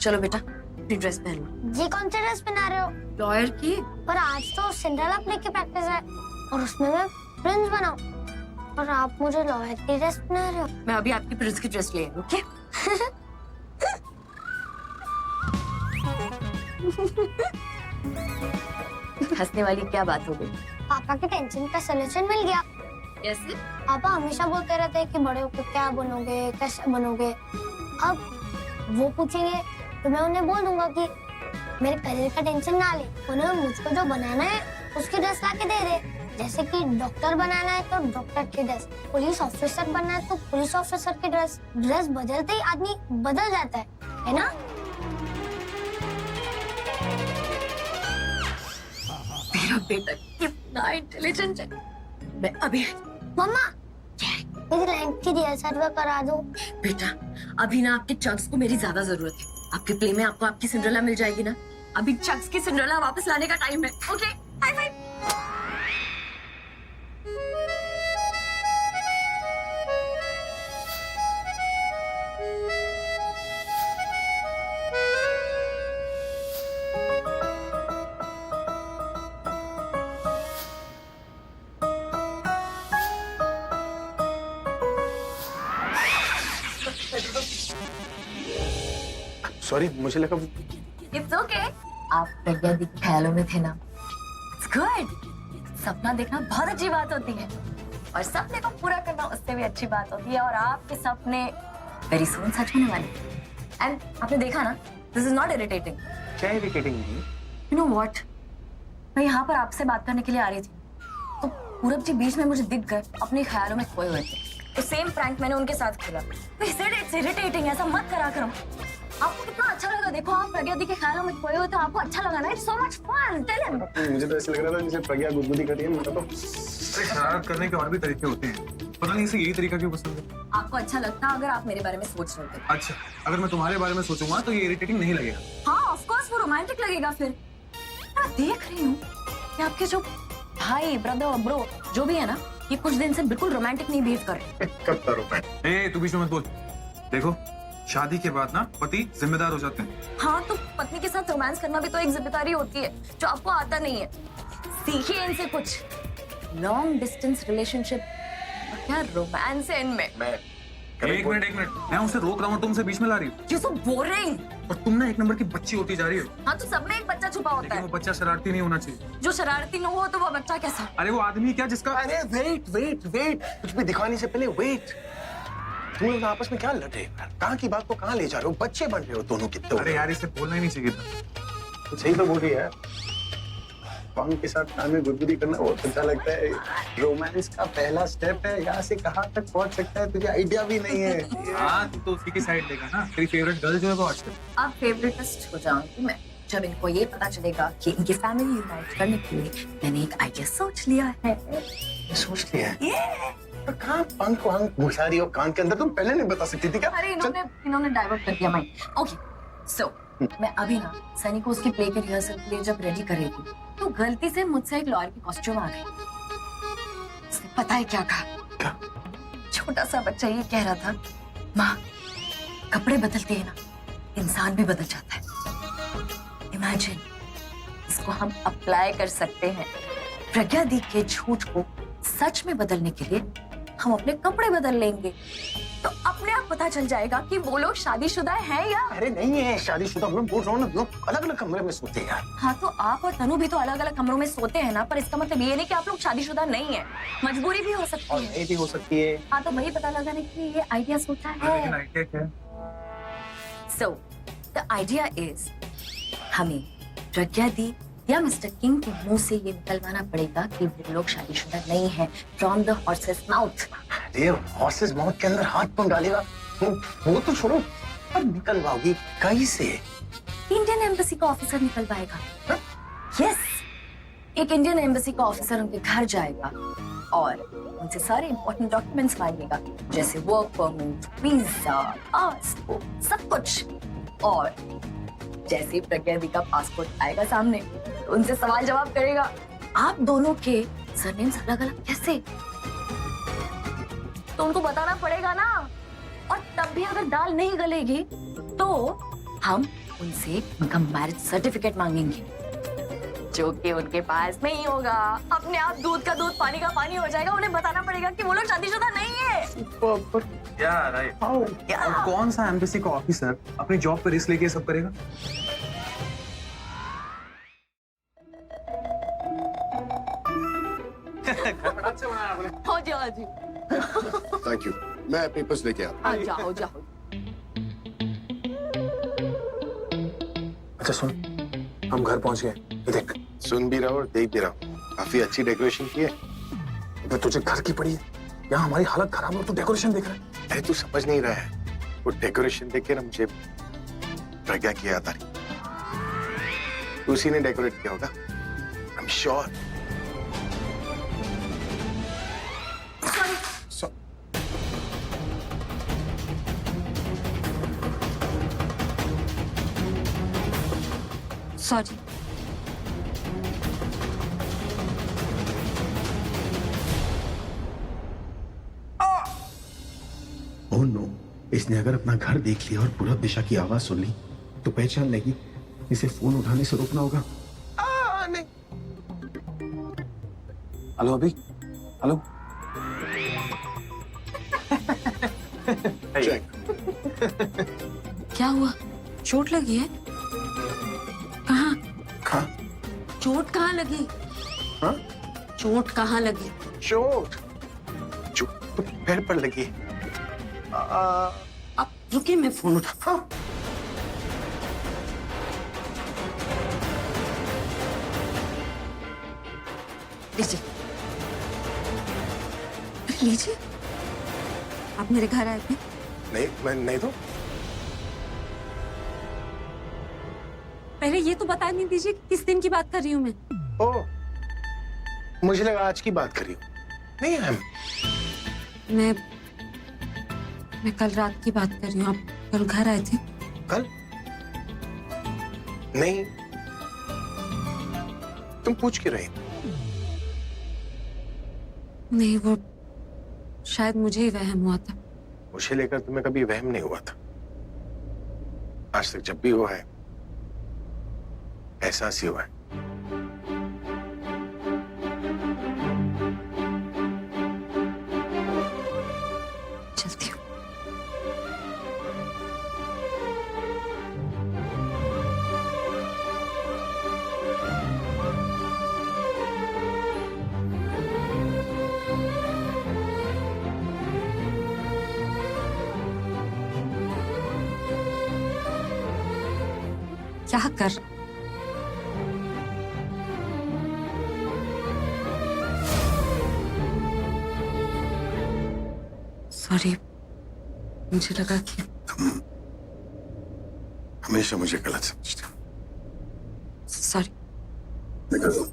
चलो बेटा अपनी ड्रेस पहन लो। जी कौन सी ड्रेस पहना रहे हो? लॉयर की। पर आज तो सिंड्रेला प्ले की प्रैक्टिस है और उसमें मैं प्रिंस बनाऊं और आप मुझे लॉयर की ड्रेस पहना रहे हो। मैं अभी आपकी प्रिंस की ड्रेस ले आई, ओके? हंसने वाली क्या बात हो गई? पापा के टेंशन का सलूशन मिल गया। कैसे? पापा हमेशा बोलते रहते हैं कि बड़े होकर क्या बनोगे, कैसे बनोगे। अब वो पूछेंगे तो मैं उन्हें बोल दूंगा कि मेरे करियर का टेंशन ना ले, उन्हें मुझको जो बनाना है उसकी ड्रेस ला के दे दे। जैसे कि डॉक्टर बनाना है तो डॉक्टर की ड्रेस, पुलिस ऑफिसर बनना है तो पुलिस ऑफिसर की ड्रेस। ड्रेस बदलते ही आदमी बदल जाता है ना? मेरा बेटा कितना इंटेलिजेंट है। मैं अभी मम्मा मेरी लैंड की रिहर्सल करा दो। बेटा अभी ना आपके चंक्स को मेरी ज्यादा जरूरत है। आपके प्ले में आपको आपकी सिंड्रेला मिल जाएगी ना। अभी चंक्स की सिंड्रेला वापस लाने का टाइम है, ओके? High five. सॉरी, मुझे लगा इट्स ओके। आप प्रज्ञा दी के ख्यालों में थे ना। It's good. सपना देखना बहुत अच्छी बात होती है और सपने को पूरा करना उससे भी अच्छी बात होती है। और आपके सपने वेरी सून सच होने वाले। एंड आपने देखा ना, दिस इज नॉट इरिटेटिंग। क्या इरिटेटिंग है? यू नो व्हाट, मैं यहाँ पर आपसे बात करने के लिए आ रही थी तो पूरब जी बीच में मुझे दिख गए, अपने ख्यालों में खोए हुए थे। तो सेम प्रैंक मैंने उनके साथ खेला। तो इट्स इरिटेटिंग, ऐसा मत करा करो। आपको कितना अच्छा लगा? देखो आप प्रज्ञा दी के ख्यालों में खोए हुए तो आपको अच्छा लगा ना? It's so much fun. Tell him. मुझे तो ऐसा लग रहा था जैसे प्रज्ञा गुदगुदी कर रही है। मेरा तो शरारत करने के और भी तरीके होते हैं, पता नहीं इसे यही तरीका क्यों पसंद है। आपको अच्छा लगता अगर आप मेरे बारे में सोच रहे थे। अच्छा, अगर मैं तुम्हारे बारे में सोचूंगा तो ये इरिटेटिंग नहीं लगेगा। हाँ ऑफ कोर्स वो रोमांटिक लगेगा। फिर मैं देख रही हूँ कि आपके जो भाई ब्रदर ब्रो जो भी है ना, ये कुछ दिन से बिल्कुल रोमांटिक नहीं बिहेव कर रहे। कब का रोमांटिक? ए तू बीच में मत बोल। देखो शादी के बाद ना पति जिम्मेदार हो जाते हैं। हाँ तो पत्नी के साथ रोमांस करना भी तो एक जिम्मेदारी होती है जो आपको आता नहीं है। सीखिए इनसे कुछ। लॉन्ग डिस्टेंस रिलेशनशिप क्या रोमांस है इनमें। मैं एक मिनट मैं उसे रोक रहा हूँ, तुमसे बीच में ला रही हो। You so boring. और तुम ना एक नंबर की बच्ची होती जा रही हो। हाँ तो सब में एक बच्चा छुपा होता लेकिन है। वो बच्चा शरारती नहीं होना चाहिए। जो शरारती न हो तो वो बच्चा कैसा? अरे वो आदमी क्या जिसका अरे वेट कुछ भी दिखाने से पहले वेट। तुम लोग आपस में क्या लड़ रहे हो? कहाँ की बात को कहाँ ले जा रहे हो? बच्चे बन रहे हो दोनों कितने। अरे यार इसे बोलना ही नहीं चाहिए था। तो सही तो बोल रही है। पंख के साथ कान में गुदगुदी करना बहुत अच्छा लगता है। रोमांस का पहला स्टेप है। यहाँ से कहाँ तक पहुँच सकता है तुझे आइडिया भी नहीं है। हाँ तू तो उसी की साइड लेगा ना। तेरी फेवरेट गर्ल जो है वो आजकल। अब फेवरेटिस्ट हो जाऊंगी मैं जब इनको ये पता चलेगा कि इनकी फैमिली यूनाइट करने के लिए मैंने एक आइडिया सोच लिया है। सोच लिया है? पर कहाँ पंख वंख घुसा रही हो कान के अंदर? तुम पहले नहीं बता सकती थी क्या? अरे इन्होंने डाइवर्ट कर दिया माइंड। ओके सो मैं अभी ना सनी को उसकी प्ले के रिहर्सल के लिए जब रेडी कर रही थी तो गलती से मुझसे एक लॉयर की कॉस्ट्यूम आ गई। उसने पता है क्या कहा? क्या? छोटा सा बच्चा ये कह रहा था, माँ कपड़े बदलते हैं ना इंसान भी बदल जाता है। इमेजिन इसको हम अप्लाई कर सकते हैं। प्रज्ञा दी के झूठ को सच में बदलने के लिए हम अपने कपड़े बदल लेंगे तो अपने आप पता चल जाएगा कि वो लोग शादीशुदा हैं या। अरे नहीं है शादीशुदा। मैं बोल रहा हूँ ना, लोग अलग अलग कमरे में सोते हैं यार। हाँ तो आप और तनु भी तो अलग अलग कमरों में सोते हैं ना, पर इसका मतलब ये नहीं कि आप लोग शादीशुदा नहीं है। मजबूरी भी हो सकती और है। नहीं भी हो सकती है। हाँ तो वही पता लगाने के लिए ये आइडिया सोचा लेकिन है। आइडिया क्या है? सो द आइडिया इज हमें प्रज्ञा दी या मिस्टर किंग के मुंह से ये निकलवाना पड़ेगा कि वो लोग शादीशुदा नहीं है फ्रॉम द हॉर्सेस माउथ। अरे हॉर्सेस माउथ के अंदर हाथ कौन डालेगा? वो तो छोड़ो, पर निकलवाओगी कैसे? इंडियन एम्बेसी का ऑफिसर निकलवाएगा। यस एक इंडियन एम्बेसी का ऑफिसर उनके घर जाएगा और उनसे सारे इंपॉर्टेंट डॉक्यूमेंट्स मांगेगा जैसे वर्क परमिट, वीजा, पासपोर्ट, सब कुछ। और जैसे ही प्रज्ञा दी का पासपोर्ट आएगा सामने तो उनसे सवाल जवाब करेगा, आप दोनों के सरनेम्स अलग अलग कैसे? तो उनको बताना पड़ेगा ना। और तब भी अगर दाल नहीं गलेगी तो हम उनसे उनका मैरिज सर्टिफिकेट मांगेंगे, जो कि उनके पास नहीं होगा। अपने आप दूध का दूध पानी का पानी हो जाएगा। उन्हें बताना पड़ेगा कि वो लोग शादीशुदा नहीं है। या राइट। और कौन सा एम्बेसी का ऑफिसर अपनी जॉब पर रिस्क लेके ये सब करेगा? हो जाओ, आ जाओ, थैंक यू। मैं पेपर्स लेके आता आ जाओ, जाओ। अच्छा सुन, हम घर पहुंच गए। ये देख, हूँ। सुन भी रहा हूँ और देख भी रहा हूँ। काफी अच्छी डेकोरेशन की है। अबे तुझे घर की पड़ी है, यहाँ हमारी हालत खराब है और तू डेकोरेशन देख रहा है। अरे तू समझ नहीं रहा है, वो डेकोरेशन देख के ना मुझे प्रज्ञा की याद आ रही। उसी ने डेकोरेट किया होगा, I am sure. Sorry. Oh no, इसने अगर अपना घर देख लिया और पूरब दिशा की आवाज सुन ली तो पहचान लेगी। इसे फोन उठाने से रोकना होगा। नहीं। हेलो अभी, हेलो। चेक। क्या हुआ? चोट लगी है? कहाँ? कहाँ? चोट कहाँ लगी? हाँ? चोट कहाँ लगी? चोट तो पैर पर लगी। अब रुकिए, मैं फोन उठा। हाँ। लीजिए, लीजिए। आप मेरे घर आए थे? नहीं, मैं नहीं तो। पहले ये तो बता नहीं दीजिए कि किस दिन की बात कर रही हूँ मैं। ओह, मुझे लगा आज की बात कर रही हूँ। नहीं मैम, मैं कल रात की बात कर रही हूँ। आप कल घर आए थे? कल? नहीं, तुम पूछ क्यों रही? नहीं, वो शायद मुझे ही वहम हुआ था। मुझे लेकर तुम्हें कभी वहम नहीं हुआ था। आज तक जब भी हुआ है एहसास ही हुआ है। चलती हूँ। क्या कर? सॉरी, मुझे लगा कि तुम हमेशा मुझे गलत समझते हो। सॉरी। निकल दो।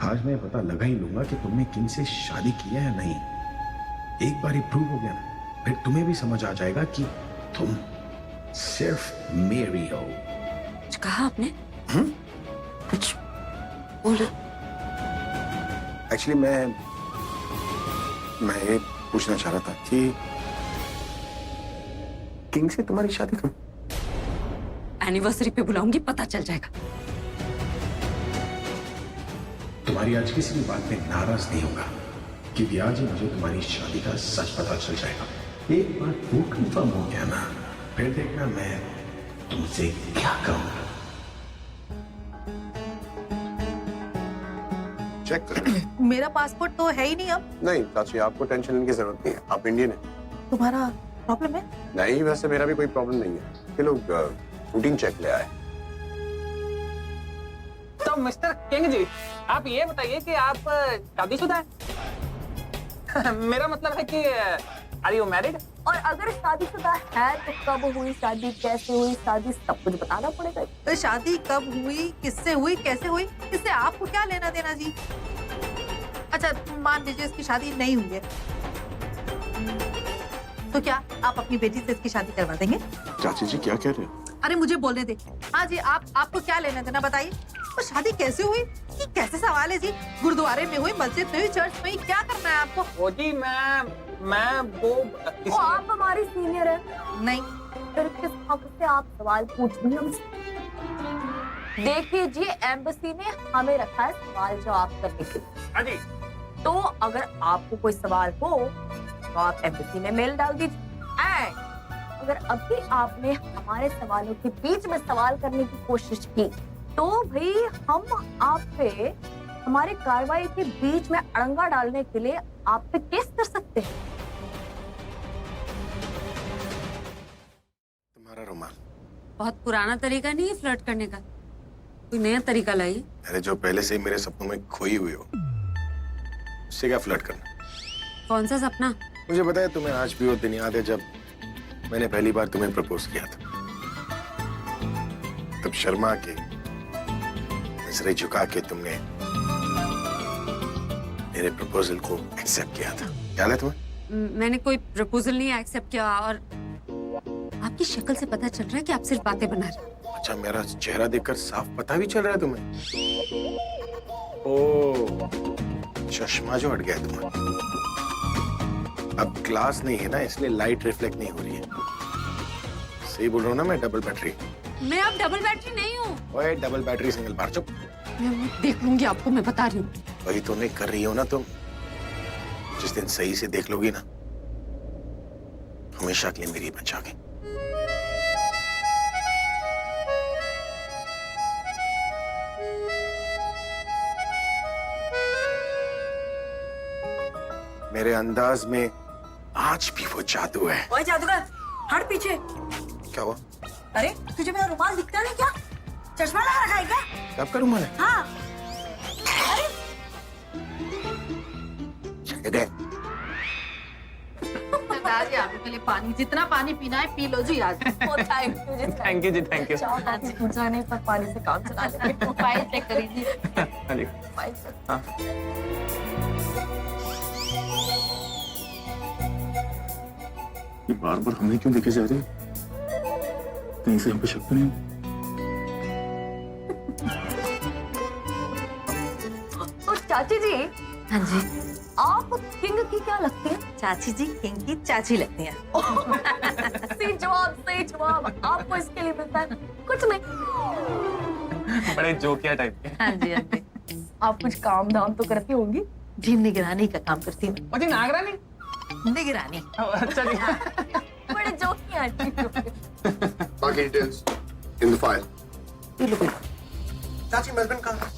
आज मैं पता लगा ही लूंगा कि तुमने किन से शादी की है या नहीं। एक बार ही प्रूव हो गया ना, फिर तुम्हें भी समझ आ जाएगा कि तुम सिर्फ मेरी हो। कुछ कहा आपने? कुछ बोलो। एक्चुअली मैं ये पूछना चाह रहा था कि किंग से तुम्हारी शादी कब? एनिवर्सरी पे बुलाऊंगी, पता चल जाएगा। तुम्हारी आज किसी भी बात में नाराज नहीं होगा, क्योंकि आज ही मुझे तुम्हारी शादी का सच पता चल जाएगा। एक बार वो कंफर्म हो गया ना, फिर देखना मैं तुमसे क्या कहूंगा। चेक करो। मेरा पासपोर्ट तो है ही नहीं अब। नहीं चाची, आपको टेंशन लेने की जरूरत नहीं है, आप इंडियन है। तुम्हारा प्रॉब्लम है? नहीं, वैसे मेरा भी कोई प्रॉब्लम नहीं है। ये लोग रूटीन चेक ले आए। तो मिस्टर किंग जी, आप ये बताइए कि आप शादीशुदा हैं? मेरा मतलब है कि आर यू मैरिड? और अगर शादीशुदा है तो कब हुई शादी, कैसे हुई शादी, सब कुछ बताना पड़ेगा। तो शादी कब हुई, किससे हुई, कैसे हुई, इससे आपको क्या लेना देना जी? अच्छा, मान लीजिए इसकी शादी नहीं हुई है, तो क्या आप अपनी बेटी से इसकी शादी करवा देंगे? चाची जी क्या कह रहे हैं? अरे मुझे बोलने दे। हाँ जी, आपको क्या लेना देना बताइए। तो शादी कैसे हुई? ये कैसे सवाल है जी? गुरुद्वारे में हुई, मस्जिद में हुई, चर्च में हुई, क्या करना है आपको? वो जी मैं वो आप हमारी सीनियर है। नहीं, फिर किस हक से आप सवाल पूछ रही हैं हमसे? देखिए जी, एम्बेसी ने हमें रखा है सवाल जवाब करने के लिए। हाँ जी। तो अगर आपको कोई सवाल हो तो आप एम्बेसी में मेल डाल दीजिए। एंड अगर अभी आपने हमारे सवालों के बीच में सवाल करने की कोशिश की तो भाई हम आप पे हमारी कार्रवाई के बीच में अड़ंगा डालने के लिए आप पे केस कर सकते हैं। तुम्हारा रुमाल। बहुत पुराना तरीका नहीं है फ्लर्ट करने का, कोई नया तरीका लाइए। अरे जो पहले से ही मेरे सपनों में खोई हुई हो, उससे क्या फ्लर्ट करना? कौन सा सपना? मुझे पता है तुम्हें आज भी वो दिन याद है जब मैंने पहली बार तुम्हें प्रपोज किया था। तब शर्मा के नजरें झुका के तुमने मेरे प्रपोजल को एक्सेप्ट किया था, याद है तुम्हें? मैंने कोई प्रपोजल नहीं एक्सेप्ट किया और आपकी शक्ल से पता चल रहा है कि आप सिर्फ बातें बना रहे हैं। अच्छा, मेरा चेहरा देखकर साफ पता भी चल रहा है तुम्हें? ओ, चश्मा जो हट गया है तुम्हारा। अब ग्लास नहीं है ना, इसलिए लाइट रिफ्लेक्ट नहीं हो रही है। सही बोल रहा हूँ ना मैं? Double battery. मैं अब डबल बैटरी नहीं हूँ। ओए, डबल बैटरी सिंगल बार। चुप। मैं देख लूंगी आपको, मैं बता रही हूँ। वही तो नहीं कर रही हो ना तुम। जिस दिन सही से देख लोगी ना, हमेशा के लिए मेरी बन जाओगी। मेरे अंदाज में आज भी वो जादू है। ओए जादूगर, हट पीछे। क्या हुआ? अरे तुझे मेरा रुमाल दिखता नहीं क्या? चश्मा लगा रखा है क्या? कब का रुमाल है? हाँ। अरे गए। सरदार जी, आपके लिए पानी, जितना पानी पीना है पी लो जी आज। थैंक यू जी। थैंक यू जी, थैंक यू। जाने पर पानी से काम चला लेंगे। फाइल चेक करिए। हाँ जी। फाइल से। हाँ। ये बार बार हमें क्यों देखे जा रहे हैं? कहीं से हम पे शक तो नहीं? तो चाची जी, हाँ जी, आप किंग की क्या लगती है? चाची जी किंग की चाची लगती हैं। सही जवाब, सही जवाब। आपको इसके लिए मिलता है कुछ नहीं। बड़े जोकिया टाइप के। हाँ जी, हाँ जी। आप कुछ काम धाम तो करती होंगी? जी, निगरानी का काम करती हूँ। मुझे नागरानी। निगरानी। अच्छा जी। बड़े जोकिया आंटी। बाकी डिटेल्स इन द फाइल। बिल्कुल। चाची मेलबर्न कहाँ?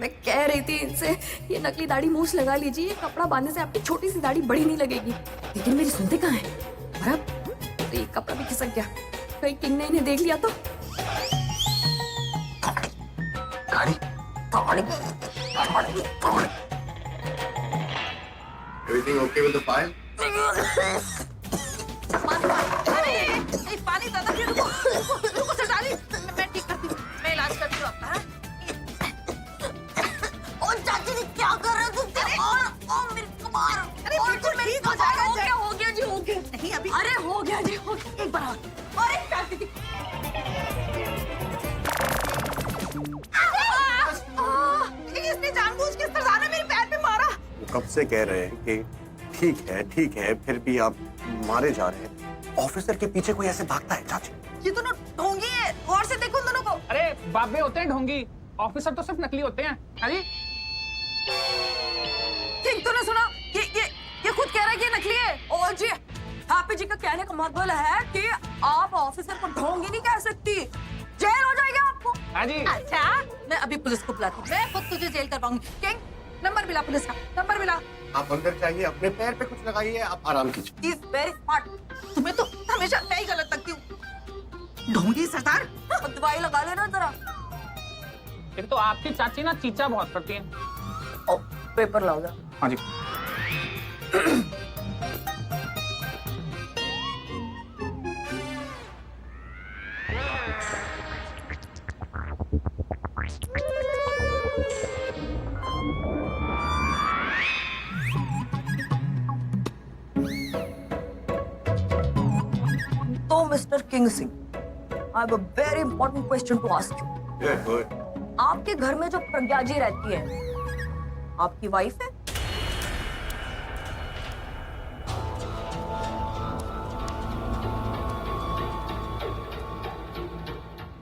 मैं कह रही थी इनसे, ये नकली दाढ़ी मूछ लगा लीजिए, कपड़ा बांधने से आपकी छोटी सी दाढ़ी बड़ी नहीं लगेगी। लेकिन मेरी सुनते कहाँ है? और अब तो ये कपड़ा भी खिसक गया, कहीं किंग ने इन्हें देख लिया तो? गाड़ी। Everything okay with the file? पानी दादा जी, रुको सरदारी, मैं ठीक करती हूँ, मैं इलाज करती हूँ आपका। ओ चाची जी, क्या कर रहे हो तुम? ओ मेरी कमर। अरे बिल्कुल ठीक हो जाएगा। हो गया जी, हो गया। नहीं अभी। अरे हो गया जी, हो गया। एक बार और। अरे चाची जी, इसने जानबूझ के सरदार ने मेरे पैर पे मारा। वो कब से कह रहे हैं कि ठीक है, फिर भी आप मारे जा रहे हैं। ऑफिसर के पीछे कोई ऐसे भागता है चाची? ये दोनों ढोंगी है, और से देखो उन दोनों को। अरे बाबे होते हैं ढोंगी, ऑफिसर तो सिर्फ नकली होते हैं। हाँ जी। किंग तूने सुना? ये खुद कह रहा है कि ये नकली है। और जी, हैप्पी जी का कहने का मतलब है कि आप ऑफिसर को ढोंगी नहीं कह सकती, जेल हो जाएगा आपको। हाँ जी। अच्छा, मैं अभी पुलिस को बुलाती हूँ, मैं खुद तुझे जेल करवाऊंगी। किंग, नंबर मिला पुलिस का, नंबर मिला। आप अंदर जाइए, अपने पैर पे कुछ लगाइए, आप आराम कीजिए। Is very smart. तुम्हें तो हमेशा मैं ही गलत लगती हूँ। ढोंगी सरदार। दवाई लगा लेना जरा। एक तो आपकी चाची ना चीचा बहुत करती है। ओ, पेपर लाओ जरा। हाँ जी। Mr. King Singh, I have a very important question to ask you. Yeah, good. आपके घर में जो प्रज्ञा जी रहती है, आपकी वाइफ है?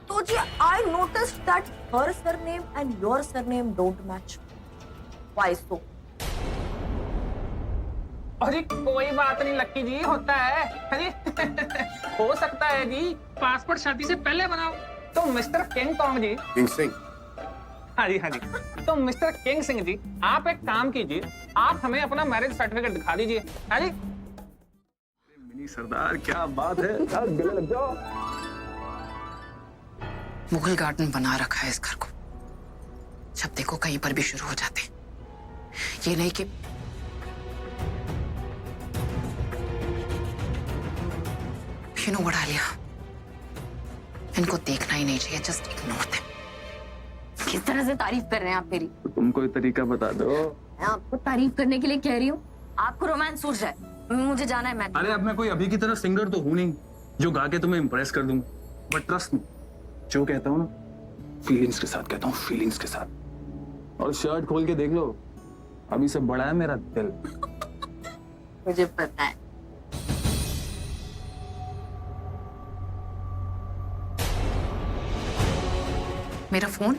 तो जी, I noticed that her surname and your surname don't match. Why so? अरे कोई बात नहीं लक्की जी, होता है। अरे हो सकता है जी, पासपोर्ट शादी से पहले बनाओ। तो मिस्टर किंग कॉन्ग जी, किंग सिंह, हाँ जी हाँ जी, तो मिस्टर किंग सिंह जी, आप एक काम कीजिए, आप हमें अपना मैरिज सर्टिफिकेट दिखा दीजिए। हाँ जी। मिनी सरदार क्या बात है यार, गले लग जाओ। मुगल गार्डन बना रखा है इस घर को, जब देखो कहीं पर भी शुरू हो जाते। ये नहीं कि You know what, आलिया, इनको देखना ही नहीं चाहिए, जस्ट इग्नोर देम। किस तरह से तारीफ कर रहे हैं आप मेरी? तो तुम कोई तरीका बता दो। मैं आपको तारीफ करने के लिए कह रही हूँ, आपको रोमांस सूझ जाए, मुझे जाना है। मैं अरे अब मैं कोई अभी की तरह सिंगर तो हूं नहीं जो गा के तुम्हें इम्प्रेस कर दूं, बट ट्रस्ट मी, जो कहता हूं ना फीलिंग्स के साथ कहता हूं, फीलिंग्स के साथ। और शर्ट खोल के देख लो, अभी से बड़ा है मेरा दिल। मुझे पता है। मेरा फोन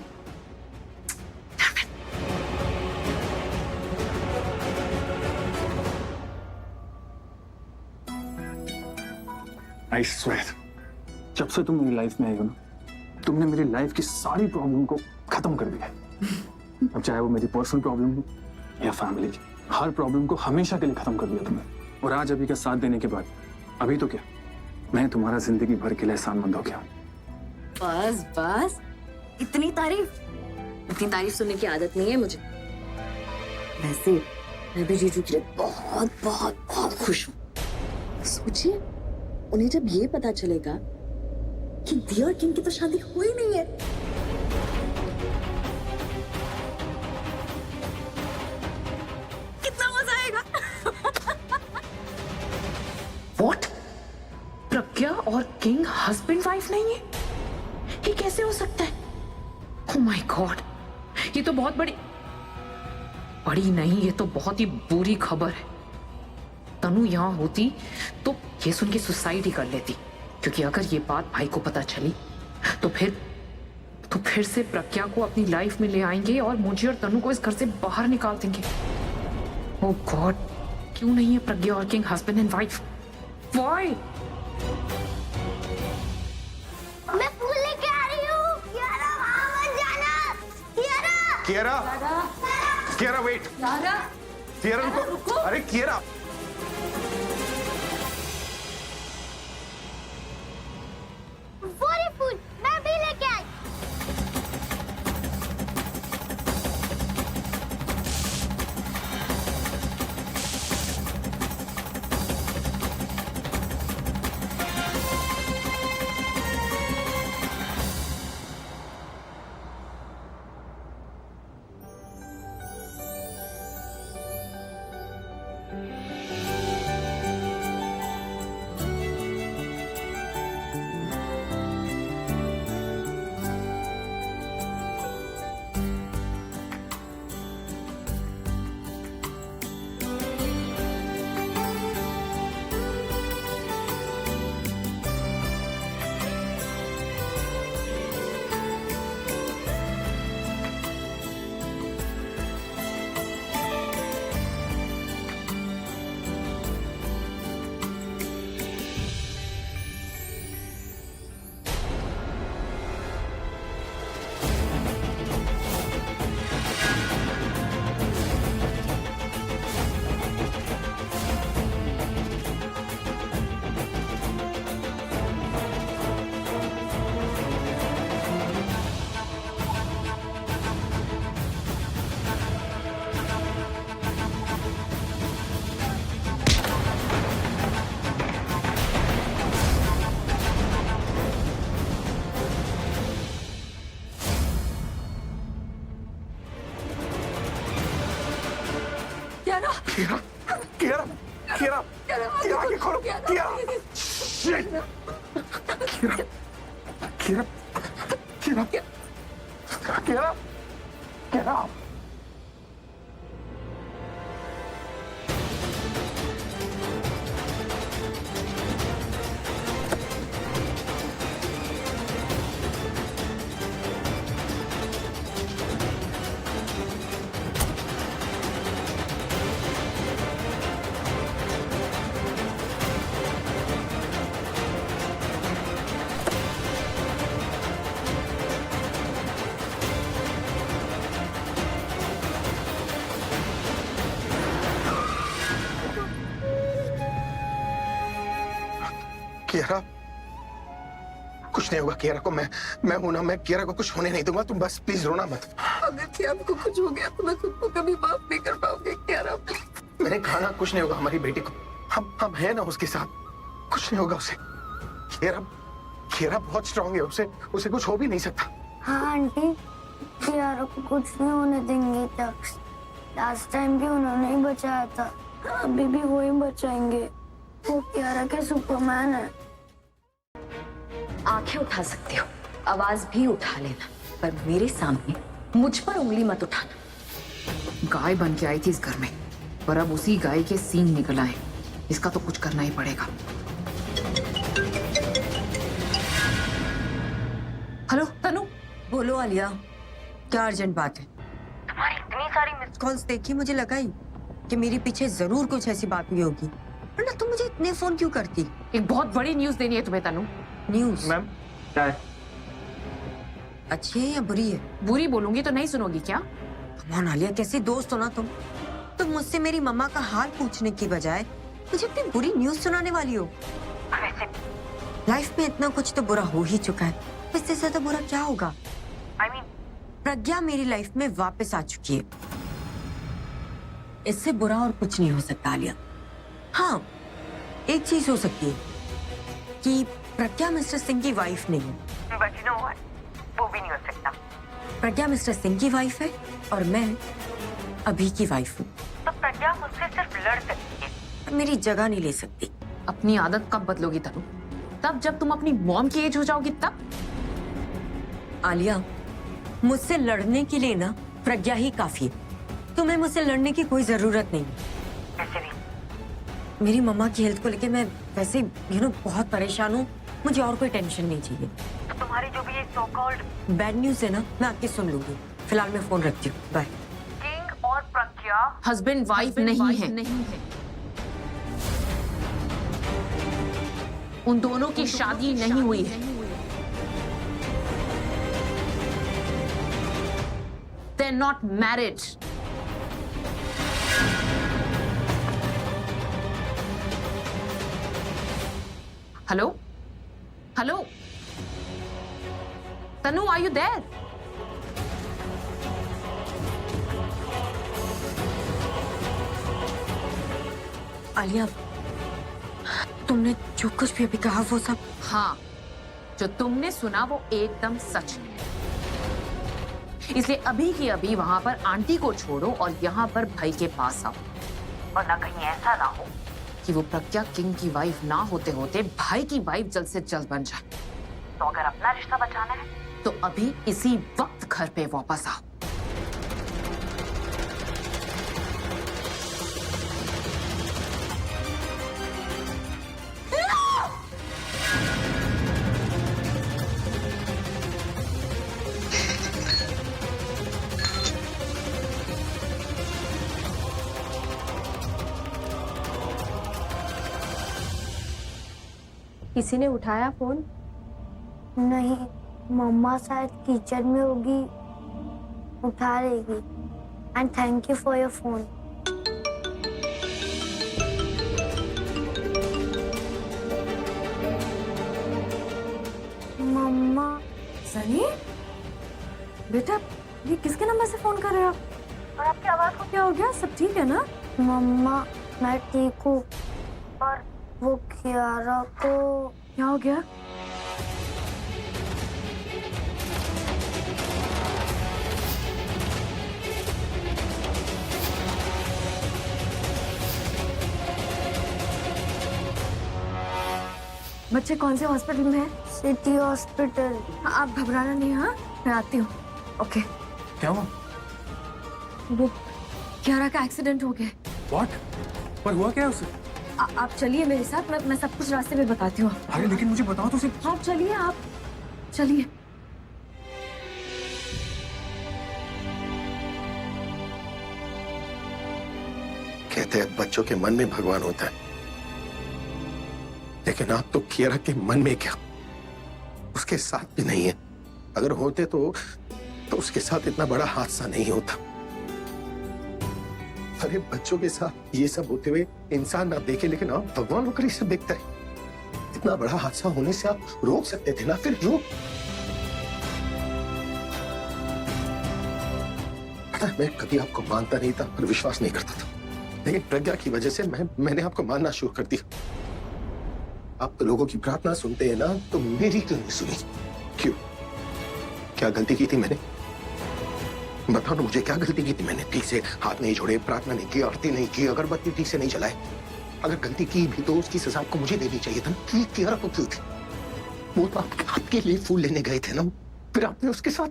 आई स्वेयर, जब से तुम मेरी लाइफ में आई हो ना, तुमने मेरी लाइफ की सारी प्रॉब्लम को खत्म कर दिया है। अब चाहे वो मेरी पर्सनल प्रॉब्लम हो या फैमिली की, हर प्रॉब्लम को हमेशा के लिए खत्म कर दिया तुमने। और आज अभी का साथ देने के बाद, अभी तो क्या, मैं तुम्हारा जिंदगी भर के लिए एहसानमंद हो गया। बस बस, इतनी तारीफ सुनने की आदत नहीं है मुझे। वैसे मैं भी जीजू के लिए बहुत बहुत बहुत खुश हूँ। सोचिए, उन्हें जब ये पता चलेगा कि दिया और किंग की तो शादी हुई नहीं है, कितना मजा आएगा। व्हाट? प्रज्ञा और किंग हस्बैंड वाइफ नहीं है? ये कैसे हो सकता है? ओह माय गॉड, ये तो बहुत बड़ी नहीं, ये तो बहुत ही बुरी खबर है। तनु यहाँ होती तो ये सुन के सुसाइड ही कर लेती, क्योंकि अगर ये बात भाई को पता चली तो फिर से प्रज्ञा को अपनी लाइफ में ले आएंगे और मुझे और तनु को इस घर से बाहर निकाल देंगे। ओह गॉड, क्यों नहीं है प्रज्ञा और king husband and wife? Why? मैं फूल लेके आ रही हूँ। कियारा, वहाँ मत जाना। कियारा, कियारा वेट। कियारा रुको। अरे कियारा, वो रही फूल, मैं भी लेके आई। कियारा, कियारा, कियारा, कियारा, आगे खोलो, कियारा। Shit! किरा किरा किरा किरा किरा किरा कुछ नहीं होगा। किरा को मैं हूं ना, मैं किरा को कुछ होने नहीं दूंगा। तुम बस प्लीज रोना मत। अगर किया को कुछ हो गया तो मैं खुद को कभी माफ नहीं कर पाऊंगी कियारा। मैंने कहा ना कुछ नहीं होगा हमारी बेटी को। हम है ना उसके साथ, कुछ नहीं होगा उसे। किरा बहुत स्ट्रांग है, उसे कुछ हो भी नहीं सकता। हाँ आंटी, कियारा को कुछ नहीं होने देंगे तक। लास्ट टाइम भी उन्होंने ही बचाया था, अभी भी वो ही बचाएंगे। वो कियारा के सुपरमैन है। आंखें उठा सकते हो, आवाज भी उठा लेना, पर मेरे सामने मुझ पर उंगली मत उठाना। गाय बन के आई थी इस घर में, पर अब उसी गाय के सींग निकल आए। इसका तो कुछ करना ही पड़ेगा। हेलो तनु, बोलो आलिया, क्या अर्जेंट बात है? तुम्हारी इतनी सारी मिस कॉल्स देखी, मुझे लगा ही कि मेरे पीछे जरूर कुछ ऐसी बात हुई होगी, वरना तुम मुझे इतने फोन क्यों करती? एक बहुत बड़ी न्यूज देनी है तुम्हें तनु। न्यूज? मैम क्या है? अच्छी है या बुरी है? बुरी बोलूंगी तो नहीं सुनोगी क्या? कमान आलिया, कैसी दोस्त हो ना तुम। तुम मुझसे मेरी मम्मा का हाल पूछने की बजाय मुझे अपनी बुरी न्यूज सुनाने वाली हो। वैसे लाइफ में इतना कुछ तो बुरा हो ही चुका है, इससे ज्यादा बुरा क्या होगा? I mean, प्रज्ञा मेरी लाइफ में वापस आ चुकी है। इससे बुरा और कुछ नहीं हो सकता आलिया। हाँ, एक चीज हो सकती है कि प्रज्ञा मिस्टर सिंह की वाइफ नहीं है, But you know what? वो भी नहीं हो सकता। प्रज्ञा मिस्टर सिंह की वाइफ है और मैं अभी की वाइफ हूँ। तो प्रज्ञा मुझसे सिर्फ लड़ सकती है, पर मेरी जगह नहीं ले सकती। अपनी आदत कब बदलोगी तनु? तब जब तुम अपनी मॉम की एज हो जाओगी तब? आलिया, मुझसे लड़ने के लिए ना प्रज्ञा ही काफी है। तुम्हें मुझसे लड़ने की कोई जरूरत नहीं। वैसे भी मेरी मम्मा की हेल्थ को लेके मैं वैसे बहुत परेशान हूँ। मुझे और कोई टेंशन नहीं चाहिए। तो तुम्हारी जो भी ये सो कॉल्ड बैड न्यूज है ना, मैं आके सुन लूंगी। फिलहाल मैं फोन रखती हूँ, बाय। किंग और प्रज्ञा हस्बैंड वाइफ नहीं है। उन दोनों की शादी नहीं हुई है। They're not married. Hello hello Tanu, are you there? Alia, तुमने जो कुछ भी अभी कहा वो सब? हाँ, जो तुमने सुना वो एकदम सच है। इसलिए अभी की अभी वहां पर आंटी को छोड़ो और यहाँ पर भाई के पास आओ, वरना कहीं ऐसा ना हो कि वो प्रज्ञा किंग की वाइफ ना होते होते भाई की वाइफ जल्द से जल्द बन जाए। तो अगर अपना रिश्ता बचाना है तो अभी इसी वक्त घर पे वापस आओ। किसी ने उठाया फोन? नहीं, मम्मा शायद किचन में होगी, उठा लेगी। And thank you for your phone. मम्मा। सनी, बेटा ये किसके नंबर से फोन कर रहे हो आप? और आपकी आवाज को क्या हो गया? सब ठीक है ना? मम्मा मैं ठीक हूँ, और वो कियारा को क्या हो गया? बच्चे कौन से हॉस्पिटल में है? City hospital. आप घबराना नहीं, हाँ मैं आती हूँ। ओके। क्या हुआ? वो कियारा का एक्सीडेंट हो गया। व्हाट? पर हुआ क्या है उसे? आप चलिए मेरे साथ, मैं सब कुछ रास्ते में बताती हूँ। अरे लेकिन मुझे बताओ तो सही। आप चलिए, आप चलिए। कहते हैं बच्चों के मन में भगवान होता है, लेकिन आप तो कियारा के मन में क्या, उसके साथ भी नहीं है। अगर होते तो उसके साथ इतना बड़ा हादसा नहीं होता। अरे बच्चों के साथ ये सब होते हुए इंसान ना देखे, लेकिन आप भगवान होकर ये सब देखते रहे। इतना बड़ा हादसा होने से आप रोक सकते थे ना, फिर रोक। पता है, मैं कभी आपको मानता नहीं था और विश्वास नहीं करता था, लेकिन प्रज्ञा की वजह से मैंने आपको मानना शुरू कर दिया। आप तो लोगों की प्रार्थना सुनते हैं ना, तो मेरी क्यों नहीं सुनी? क्यों? क्या गलती की थी मैंने? बताओ ना मुझे, क्या गलती की थी मैंने? ठीक से हाथ नहीं जोड़े, प्रार्थना नहीं की, आरती नहीं की, अगरबत्ती ठीक से नहीं जलाए। अगर गलती की भी तो उसकी सजा आपको मुझे देनी चाहिए था ना। कि कियारा को क्यों थी? वो तो आपके लिए फूल लेने गए थे ना, फिर आपने उसके साथ।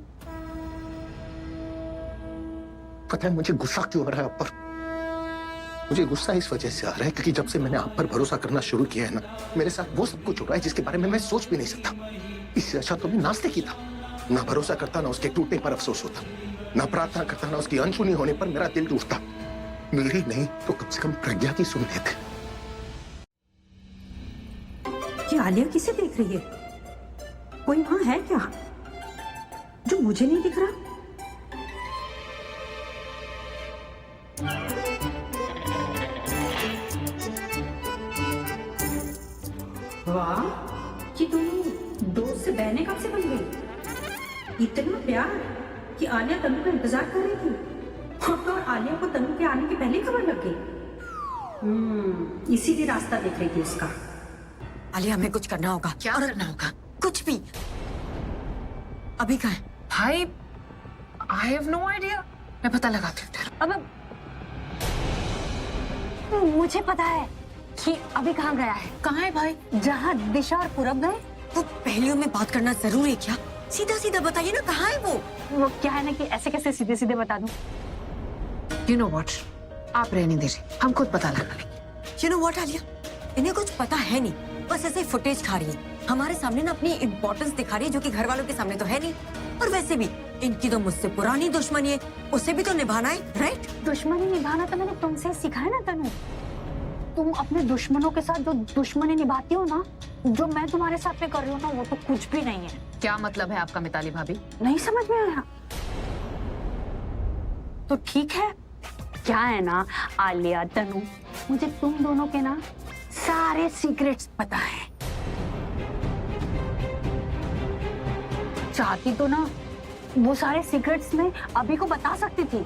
पता है मुझे गुस्सा क्यों आ रहा है आप पर? मुझे गुस्सा इस वजह से आ रहा है क्योंकि जब से मैंने आप पर भरोसा करना शुरू किया है ना, मेरे साथ वो सब कुछ हो रहा है जिसके बारे में मैं सोच भी नहीं सकता। इससे अच्छा तो मैं नास्तिक ही था। ना भरोसा करता, ना उसके टूटने पर अफसोस होता, ना प्रार्थना करता, ना उसकी अनसुनी होने पर मेरा दिल टूटता। मेरी नहीं तो कम से कम प्रज्ञा की सुन लेते। ये आलिया किसे देख रही है? कोई वहां है क्या जो मुझे नहीं दिख रहा? वाह, कि तुम दोस्त से बहने कब से बन गई? इतना प्यार कि आलिया तनु का इंतजार कर रही थी और आलिया को तनु के आने की पहले खबर लग गई। इसीलिए रास्ता देख रही थी उसका। आलिया हमें कुछ करना होगा। क्या करना होगा? कुछ भी। अभी कहाँ है? भाई, आई हैव नो आइडिया। मैं पता लगाती हूँ। अब मुझे पता है कि अभी कहाँ गया है। कहाँ है भाई? जहाँ दिशा और पूरब गए। वो पहलियों में बात करना जरूरी है क्या? सीधा सीधा बताइए ना, कहाँ है वो क्या है ना कि ऐसे कैसे सीधे सीधे बता दूं? यू नो व्हाट, आप रहने दीजिए, हम खुद पता लगा लेंगे। You know what, आलिया, इन्हें कुछ पता है नहीं, बस ऐसे फुटेज खा रही है। हमारे सामने ना अपनी इम्पोर्टेंस दिखा रही है, जो कि घर वालों के सामने तो है नहीं। और वैसे भी इनकी तो मुझसे पुरानी दुश्मनी है, उसे भी तो निभाना है, राइट? दुश्मनी निभाना तो मैंने तुमसे सिखाया ना तनु। तुम अपने दुश्मनों के साथ जो दुश्मनी निभाती हो ना, जो मैं तुम्हारे साथ में कर रही हूँ ना, वो तो कुछ भी नहीं है। क्या मतलब है आपका मिताली भाभी? नहीं समझ में आया? तो ठीक है, क्या है ना आलिया, तनु, मुझे तुम दोनों के ना सारे सीक्रेट्स पता है। चाहती तो ना वो सारे सीक्रेट्स में अभी को बता सकती थी,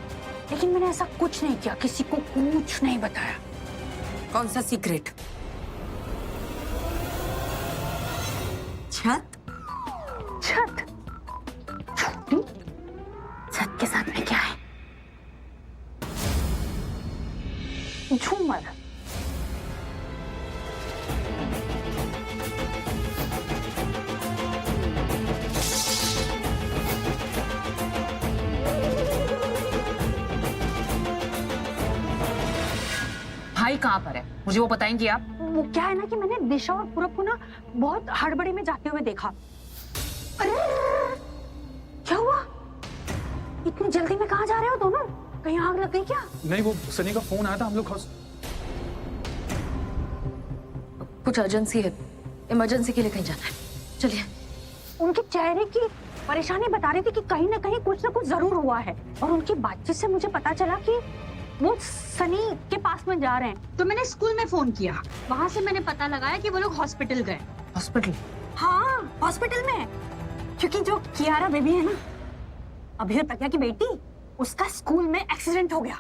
लेकिन मैंने ऐसा कुछ नहीं किया, किसी को कुछ नहीं बताया। कौन सा सीक्रेट? छत? छत? छोटी? छत के साथ में क्या है? झूमर। भाई कहाँ पर है? मुझे वो बताएंगी आप? वो क्या है ना कि मैंने दिशा और पूरब को ना बहुत हड़बड़ी में जाते हुए देखा। अरे क्या हुआ? इतनी जल्दी में कहाँ जा रहे हो दोनों? कहीं आग लग गई क्या? नहीं, वो सनी का फोन आया था, हम लोग कुछ अर्जेंसी है, इमरजेंसी के लिए कहीं जाना है। चलिए। उनके चेहरे की परेशानी बता रही थी कि कहीं ना कहीं कुछ ना कुछ जरूर हुआ है, और उनकी बातचीत से मुझे पता चला कि वो सनी के पास में जा रहे हैं। तो मैंने स्कूल में फोन किया, वहाँ से मैंने पता लगाया कि वो लोग हॉस्पिटल गए। हॉस्पिटल? हाँ, हॉस्पिटल में, क्योंकि जो कियारा बेबी है ना, अभी और प्रज्ञा की बेटी, उसका स्कूल में एक्सीडेंट हो गया।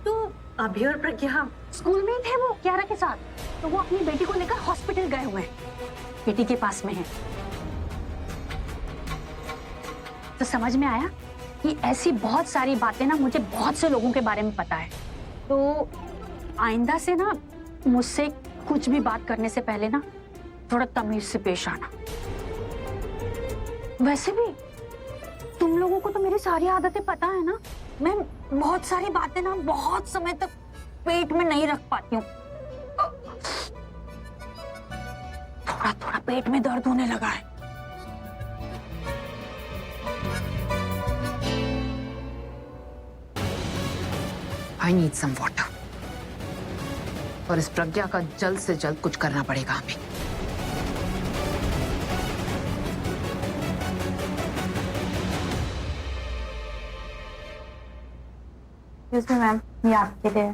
तो अभी और प्रज्ञा स्कूल में ही थे वो कियारा के साथ, तो वो अपनी बेटी को लेकर हॉस्पिटल गए हुए हैं, बेटी के पास में है। तो समझ में आया कि ऐसी बहुत सारी बातें ना मुझे बहुत से लोगों के बारे में पता है। तो आइंदा से ना मुझसे कुछ भी बात करने से पहले ना थोड़ा तमीज से पेश आना। वैसे भी तुम लोगों को तो मेरी सारी आदतें पता है ना। मैं बहुत सारी बातें ना बहुत समय तक पेट में नहीं रख पाती हूँ। थोड़ा थोड़ा पेट में दर्द होने लगा है। I need some water. और इस प्रज्ञा का जल्द से जल्द कुछ करना पड़ेगा हमें। मैम, ये आपके लिए।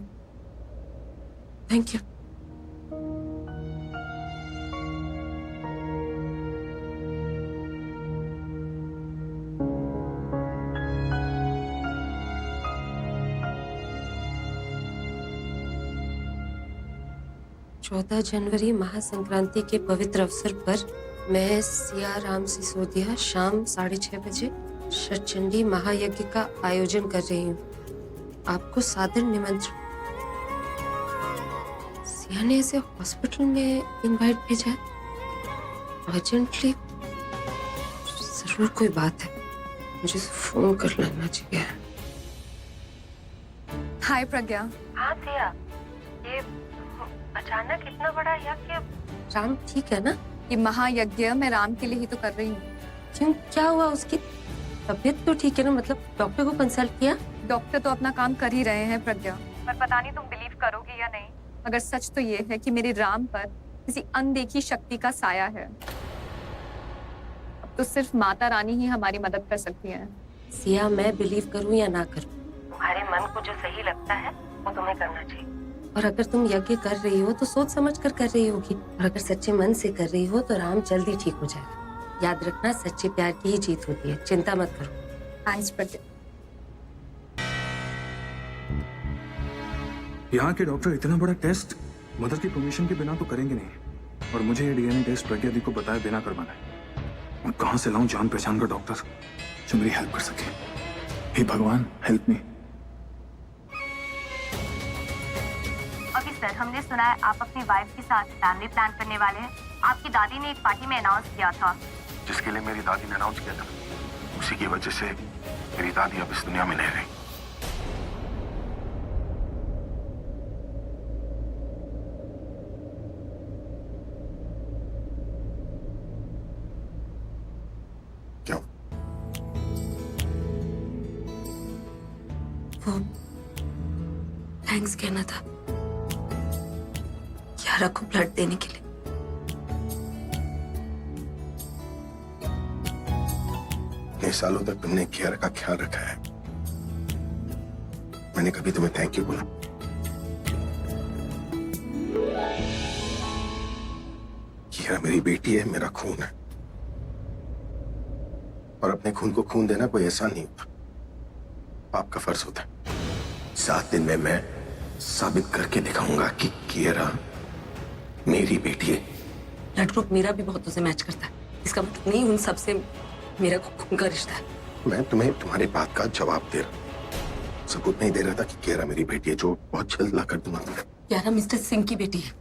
Thank you. जनवरी महासंक्रांति के पवित्र अवसर पर मैं सिया राम सिसोदिया शाम 6:30 बजे षटचंडी महायज्ञ का आयोजन कर रही हूँ। आपको सादर निमंत्रण। सिया ने इसे हॉस्पिटल में इनवाइट भेजा है। अर्जेंटली जरूर कोई बात है, मुझे फोन कर लेना चाहिए। हाय प्रज्ञा। हाँ सिया, ये अचानक इतना बड़ा यज्ञ। राम ठीक है ना? ये महायज्ञ मैं राम के लिए ही तो कर रही हूँ। क्यों, क्या हुआ? उसकी तबीयत तो ठीक है ना? मतलब डॉक्टर को कंसल्ट किया? डॉक्टर तो अपना काम कर ही रहे हैं प्रज्ञा, पर पता नहीं तुम बिलीव करोगी या नहीं, मगर सच तो ये है कि मेरे राम पर किसी अनदेखी शक्ति का साया है। अब तो सिर्फ माता रानी ही हमारी मदद कर सकती है। सिया, मैं बिलीव करूं या ना करूं, तुम्हारे मन को जो सही लगता है वो तुम्हें करना चाहिए। और अगर तुम यज्ञ कर रही हो तो सोच समझ कर रही होगी, और अगर सच्चे मन से कर रही हो तो राम जल्दी ठीक हो जाएगा। याद रखना, सच्चे प्यार की ही जीत होती है। चिंता मत करो। थैंक्स प्रज्ञा। यहाँ के डॉक्टर इतना बड़ा टेस्ट मदर की परमिशन के बिना तो करेंगे नहीं, और मुझे ये डीएनए टेस्ट प्रज्ञा दी को बताए बिना करवाना है। मैं कहाँ से लाऊं जान पहचान का डॉक्टर जो मेरी हेल्प कर सके? हे भगवान, हेल्प मी। अभी सर, हमने सुना है आप अपनी वाइफ के साथ फैमिली प्लान करने वाले हैं। आपकी दादी ने एक पार्टी में अनाउंस किया था। जिसके लिए मेरी दादी ने अनाउंस किया था, उसी की वजह से मेरी दादी अब इस दुनिया में नहीं रही। क्यों? वो थैंक्स कहना था यारा को ब्लड देने के लिए। इतने सालों तक तुमने कियारा का ख्याल रखा है, मैंने कभी तुम्हें थैंक यू बोला? कियारा मेरी बेटी है, मेरा खून है, और अपने खून को खून देना कोई एहसान नहीं होता, पाप का फर्ज होता है। 7 दिन में मैं साबित करके दिखाऊंगा कि कियारा मेरी बेटी है। ब्लड ग्रुप मेरा भी बहुतों से मैच करता है, इसका मतलब नहीं उन सबसे मेरा खून का रिश्ता है। मैं तुम्हें तुम्हारी बात का जवाब दे रहा, सबूत नहीं दे रहा था कि कियारा मेरी बेटी है, जो बहुत जल्द लाकर दूंगा। यारा मिस्टर सिंह की बेटी है।